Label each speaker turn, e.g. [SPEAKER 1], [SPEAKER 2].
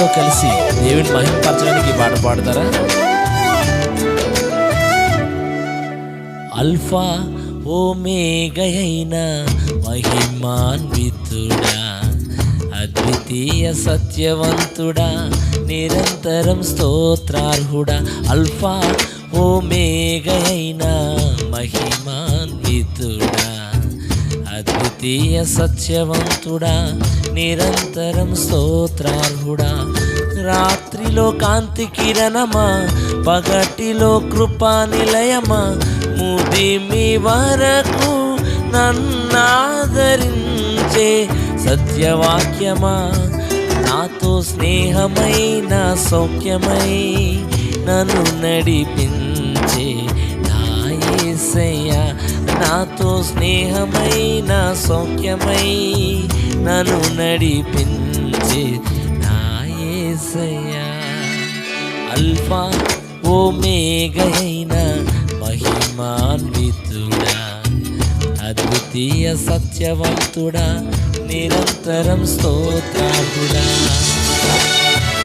[SPEAKER 1] నాతో కలిసి దేవుని మహిమపరచడానికి పాట పాడతారా? అల్ఫా ఓమేగయైన మహిమాన్వితుడా, అద్వితీయ సత్యవంతుడా, నిరంతరం స్తోత్రార్హుడా. అల్ఫా ఓమేగయైన మహిమాన్వితుడా, అద్వితీయ సత్యవంతుడా, నిరంతరం స్తోత్రార్హుడా. రాత్రిలో కాంతి కిరణమా, పగటిలో కృపా నిలయమా, ముదిమి వరకు నన్నాదరించే సత్యవాక్యమా, నాతో స్నేహమై నా సౌఖ్యమై నన్ను నడిపించే నా యేసయ్యా. నాతో స్నేహమై నా సౌఖ్యమై నన్ను నడిపించే నా యేసయ్యా. అల్ఫా ఓమేగయైన మహిమాన్వితుడా, అద్వితీయ సత్యవంతుడా, నిరంతరం స్తోత్రార్హుడా.